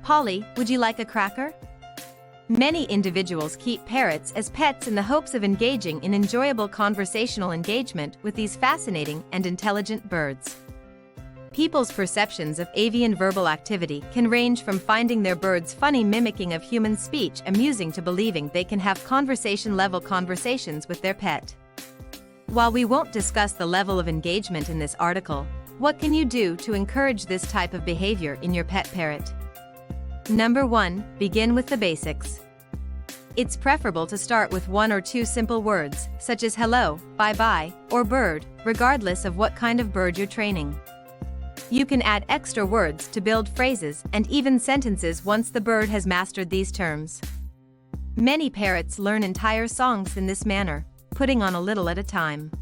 Polly, would you like a cracker? Many individuals keep parrots as pets in the hopes of engaging in enjoyable conversational engagement with these fascinating and intelligent birds. People's perceptions of avian verbal activity can range from finding their birds' funny mimicking of human speech amusing to believing they can have conversation-level conversations with their pet. While we won't discuss the level of engagement in this article, what can you do to encourage this type of behavior in your pet parrot? Number 1. Begin with the basics. It's preferable to start with 1 or 2 simple words, such as hello, bye-bye, or bird, regardless of what kind of bird you're training. You can add extra words to build phrases and even sentences once the bird has mastered these terms. Many parrots learn entire songs in this manner, putting on a little at a time.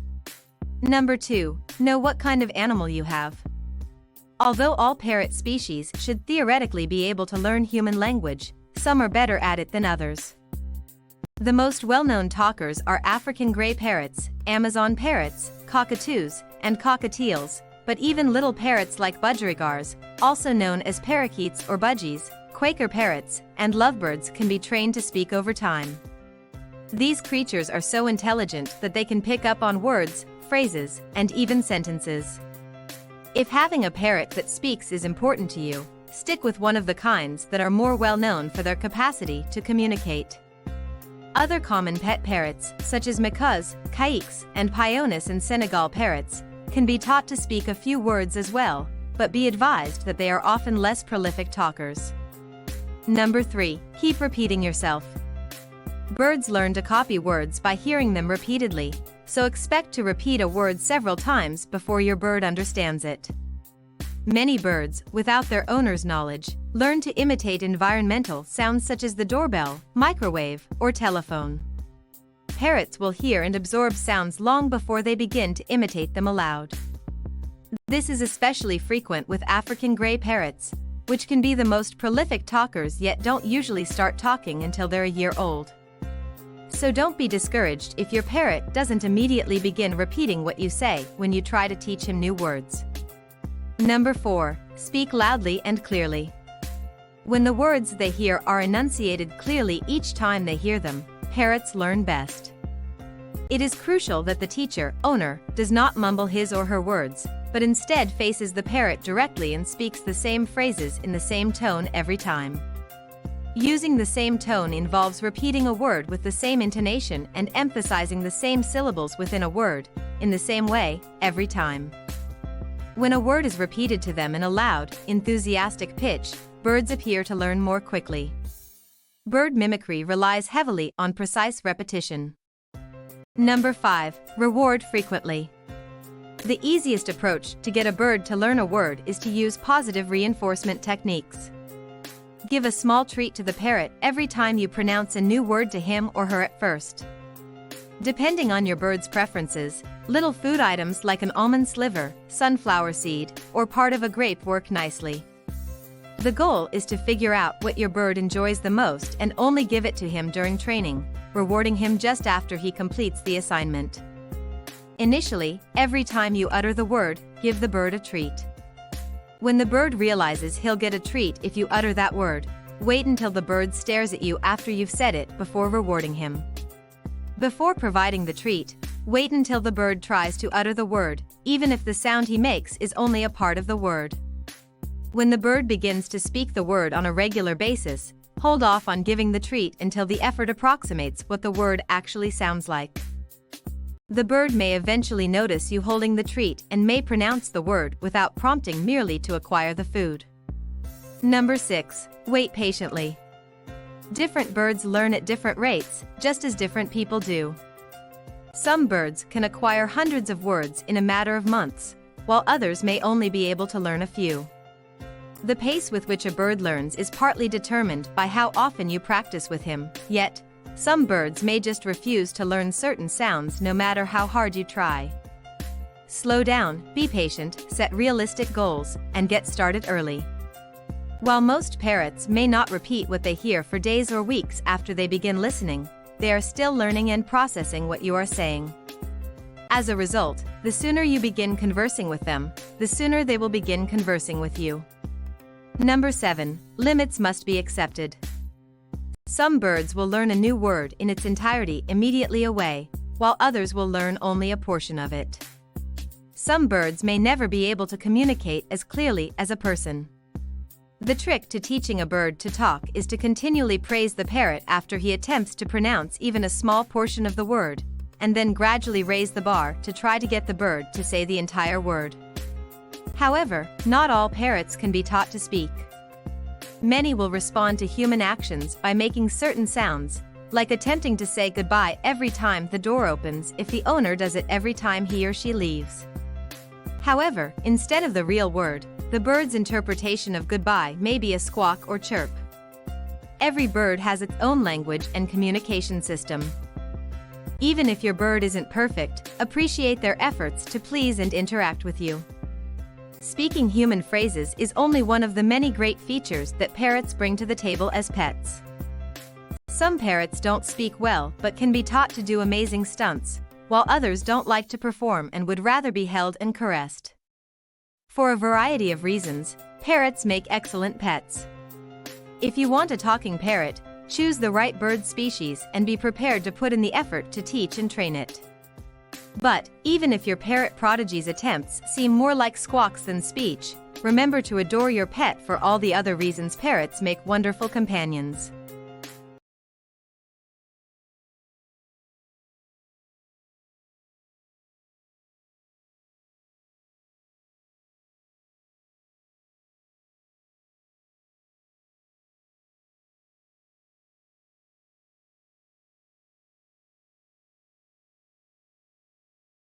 Number 2. Know what kind of animal you have. Although all parrot species should theoretically be able to learn human language, some are better at it than others. The most well-known talkers are African gray parrots, Amazon parrots, cockatoos, and cockatiels, but even little parrots like budgerigars, also known as parakeets or budgies, Quaker parrots, and lovebirds can be trained to speak over time. These creatures are so intelligent that they can pick up on words, phrases, and even sentences. If having a parrot that speaks is important to you, stick with one of the kinds that are more well known for their capacity to communicate. Other common pet parrots, such as macaws, caiques, and pionis and Senegal parrots, can be taught to speak a few words as well, but be advised that they are often less prolific talkers. Number 3. Keep repeating yourself. Birds learn to copy words by hearing them repeatedly, so expect to repeat a word several times before your bird understands it. Many birds, without their owner's knowledge, learn to imitate environmental sounds such as the doorbell, microwave, or telephone. Parrots will hear and absorb sounds long before they begin to imitate them aloud. This is especially frequent with African gray parrots, which can be the most prolific talkers yet don't usually start talking until they're a year old. So don't be discouraged if your parrot doesn't immediately begin repeating what you say when you try to teach him new words. Number 4. Speak loudly and clearly. When the words they hear are enunciated clearly each time they hear them, parrots learn best. It is crucial that the teacher, owner, does not mumble his or her words, but instead faces the parrot directly and speaks the same phrases in the same tone every time. Using the same tone involves repeating a word with the same intonation and emphasizing the same syllables within a word, in the same way, every time. When a word is repeated to them in a loud, enthusiastic pitch, birds appear to learn more quickly. Bird mimicry relies heavily on precise repetition. Number 5. Reward frequently. The easiest approach to get a bird to learn a word is to use positive reinforcement techniques. Give a small treat to the parrot every time you pronounce a new word to him or her at first. Depending on your bird's preferences, little food items like an almond sliver, sunflower seed, or part of a grape work nicely. The goal is to figure out what your bird enjoys the most and only give it to him during training, rewarding him just after he completes the assignment. Initially, every time you utter the word, give the bird a treat. When the bird realizes he'll get a treat if you utter that word, wait until the bird stares at you after you've said it before rewarding him. Before providing the treat, wait until the bird tries to utter the word, even if the sound he makes is only a part of the word. When the bird begins to speak the word on a regular basis, hold off on giving the treat until the effort approximates what the word actually sounds like. The bird may eventually notice you holding the treat and may pronounce the word without prompting merely to acquire the food. Number 6. Wait patiently. Different birds learn at different rates, just as different people do. Some birds can acquire hundreds of words in a matter of months, while others may only be able to learn a few. The pace with which a bird learns is partly determined by how often you practice with him, yet, some birds may just refuse to learn certain sounds no matter how hard you try. Slow down, be patient, set realistic goals, and get started early. While most parrots may not repeat what they hear for days or weeks after they begin listening, they are still learning and processing what you are saying. As a result, the sooner you begin conversing with them, the sooner they will begin conversing with you. Number 7. Limits must be accepted. Some birds will learn a new word in its entirety immediately away, while others will learn only a portion of it. Some birds may never be able to communicate as clearly as a person. The trick to teaching a bird to talk is to continually praise the parrot after he attempts to pronounce even a small portion of the word, and then gradually raise the bar to try to get the bird to say the entire word. However, not all parrots can be taught to speak. Many will respond to human actions by making certain sounds, like attempting to say goodbye every time the door opens if the owner does it every time he or she leaves. However, instead of the real word, the bird's interpretation of goodbye may be a squawk or chirp. Every bird has its own language and communication system. Even if your bird isn't perfect, appreciate their efforts to please and interact with you. Speaking human phrases is only one of the many great features that parrots bring to the table as pets. Some parrots don't speak well but can be taught to do amazing stunts, while others don't like to perform and would rather be held and caressed. For a variety of reasons, parrots make excellent pets. If you want a talking parrot, choose the right bird species and be prepared to put in the effort to teach and train it. But, even if your parrot prodigy's attempts seem more like squawks than speech, remember to adore your pet for all the other reasons parrots make wonderful companions.